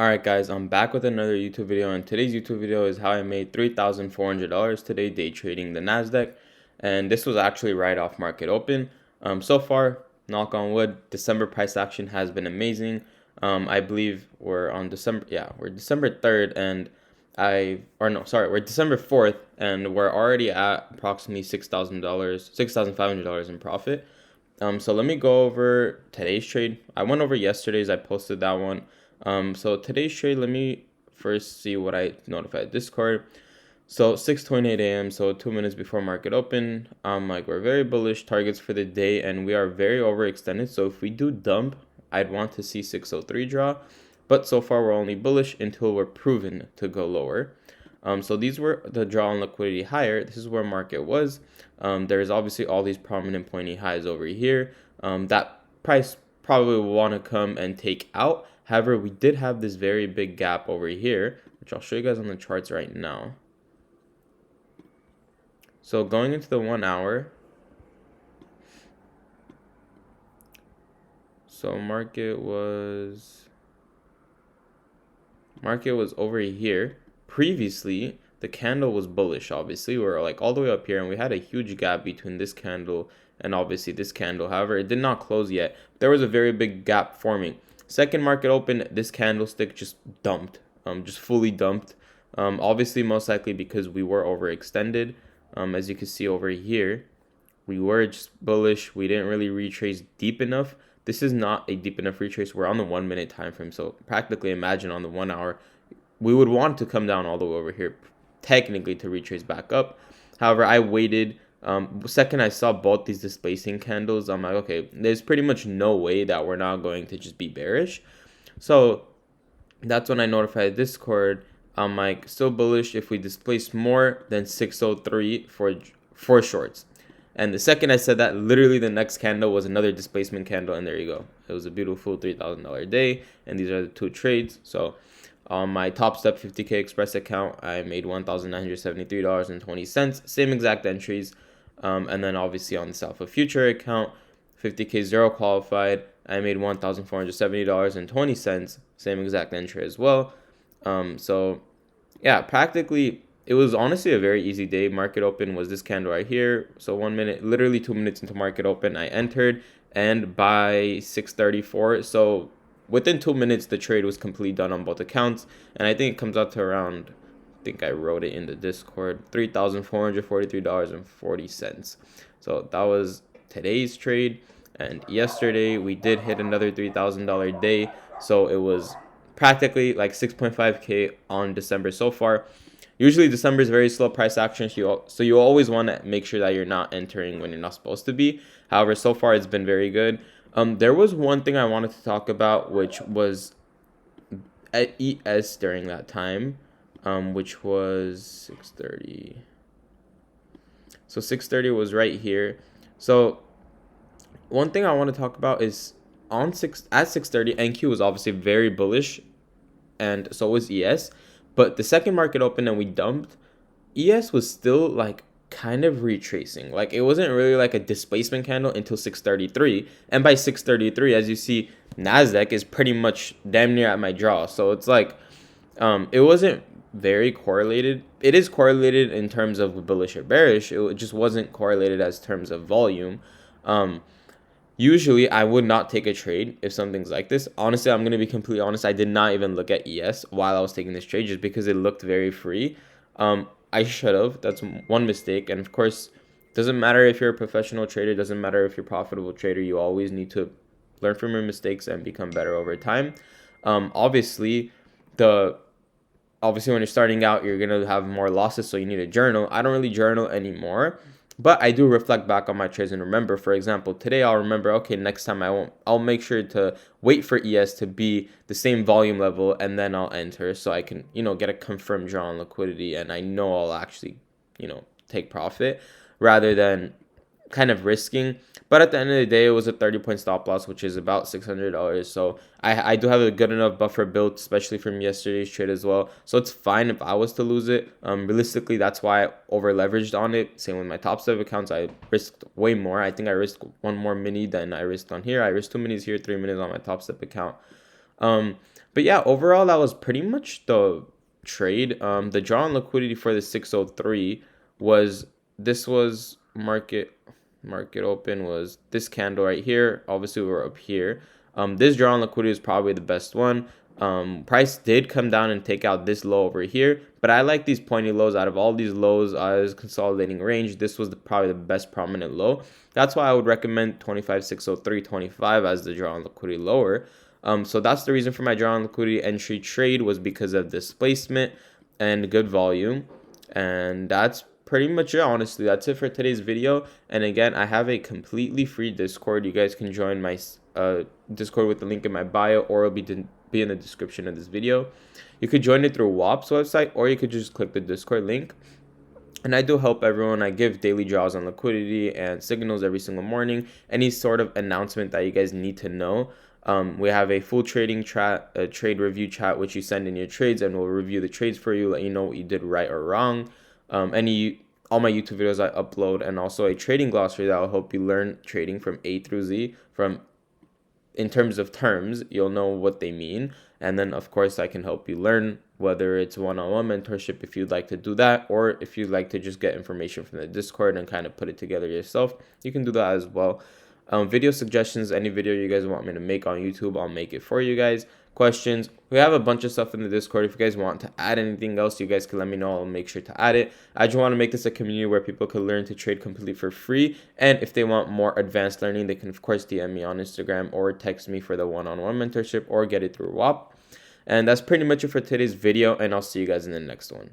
Alright guys, I'm back with another YouTube video, and today's YouTube video is how I made $3,400 today day trading the Nasdaq, and this was actually right off market open. So far, knock on wood, December price action has been amazing. I believe we're on we're December 3rd, and we're December 4th, and we're already at approximately $6,500 in profit. So let me go over today's trade. I went over yesterday's, I posted that one. So today's trade, let me first see what I notified Discord. So 6:28 a.m. So 2 minutes before market open. We're very bullish targets for the day, and we are very overextended. So if we do dump, I'd want to see 603 draw, but so far we're only bullish until we're proven to go lower. So these were the draw on liquidity higher. This is where market was. There's obviously all these prominent pointy highs over here. That price probably will want to come and take out. However, we did have this very big gap over here, which I'll show you guys on the charts right now. So going into the 1 hour, so market was over here. Previously, the candle was bullish. Obviously, we're like all the way up here, and we had a huge gap between this candle and obviously this candle. However, it did not close yet. There was a very big gap forming. Second market open, this candlestick just dumped, just fully dumped. Obviously, most likely because we were overextended. As you can see over here, we were just bullish. We didn't really retrace deep enough. This is not a deep enough retrace. We're on the 1 minute time frame, so practically imagine on the 1 hour, we would want to come down all the way over here, technically, to retrace back up. However, I waited. Second I saw both these displacing candles, I'm like, okay, there's pretty much no way that we're not going to just be bearish. So that's when I notified Discord. I'm like, still bullish if we displace more than 603 for shorts. And the second I said that, literally the next candle was another displacement candle, and there you go. It was a beautiful $3,000 day, and these are the two trades. So on my Top Step 50K Express account, I made $1,973.20, same exact entries. And then obviously on the Alpha Future account, 50K zero qualified, I made $1,470.20, same exact entry as well. So yeah, practically it was honestly a very easy day. Market open was this candle right here. So 1 minute, literally 2 minutes into market open, I entered, and by 6:34, so within 2 minutes, the trade was completely done on both accounts. And I think it comes out to around, I think I wrote it in the Discord, $3,443.40. So that was today's trade. And yesterday we did hit another $3,000 day. So it was practically like 6.5K on December so far. Usually December is very slow price action, so you always want to make sure that you're not entering when you're not supposed to be. However, so far it's been very good. There was one thing I wanted to talk about, which was at ES during that time, which was 6:30. So 6:30 was right here. So one thing I want to talk about is at 6:30, NQ was obviously very bullish, and so was ES. But the second market opened and we dumped, ES was still like kind of retracing. Like it wasn't really like a displacement candle until 6:33. And by 6:33, as you see, Nasdaq is pretty much damn near at my draw. So it's like it wasn't very correlated. It is correlated in terms of bullish or bearish. It just wasn't correlated as terms of volume. Usually, I would not take a trade if something's like this. Honestly, I'm going to be completely honest. I did not even look at ES while I was taking this trade just because it looked very free. I should have. That's one mistake. And of course, doesn't matter if you're a professional trader. Doesn't matter if you're a profitable trader. You always need to learn from your mistakes and become better over time. Obviously, when you're starting out, you're going to have more losses, so you need a journal. I don't really journal anymore. But I do reflect back on my trades and remember. For example, today I'll remember, okay, next time I won't. I'll make sure to wait for ES to be the same volume level, and then I'll enter so I can, get a confirmed draw on liquidity, and I know I'll actually, take profit rather than kind of risking. But at the end of the day, it was a 30-point stop loss, which is about $600. So I do have a good enough buffer built, especially from yesterday's trade as well. So it's fine if I was to lose it. Realistically, that's why I over leveraged on it. Same with my top step accounts, I risked way more. I think I risked one more mini than I risked on here. I risked 2 minis here, 3 minis on my top step account. But yeah, overall that was pretty much the trade. The draw on liquidity for the 603 was, this was market open was this candle right here. Obviously we're up here. This draw on liquidity is probably the best one. Price did come down and take out this low over here, but I like these pointy lows. Out of all these lows as consolidating range, this was probably the best prominent low. That's why I would recommend 25,603.25 as the draw on liquidity lower. So that's the reason for my draw on liquidity entry trade, was because of displacement and good volume. And that's pretty much it, honestly. That's it for today's video. And again, I have a completely free Discord. You guys can join my Discord with the link in my bio, or it'll be in the description of this video. You could join it through WAP's website, or you could just click the Discord link. And I do help everyone. I give daily draws on liquidity and signals every single morning. Any sort of announcement that you guys need to know. We have a full trading chat, a trade review chat, which you send in your trades, and we'll review the trades for you, let you know what you did right or wrong. All my YouTube videos I upload, and also a trading glossary that will help you learn trading from A through Z. In terms of terms, you'll know what they mean. And then, of course, I can help you learn, whether it's one-on-one mentorship if you'd like to do that, or if you'd like to just get information from the Discord and kind of put it together yourself, you can do that as well. Video suggestions, any video you guys want me to make on YouTube, I'll make it for you guys. Questions, we have a bunch of stuff in the Discord. If you guys want to add anything else, you guys can let me know. I'll make sure to add it. I just want to make this a community where people can learn to trade completely for free. And if they want more advanced learning, they can of course DM me on Instagram or text me for the one-on-one mentorship, or get it through WAP. And that's pretty much it for today's video, and I'll see you guys in the next one.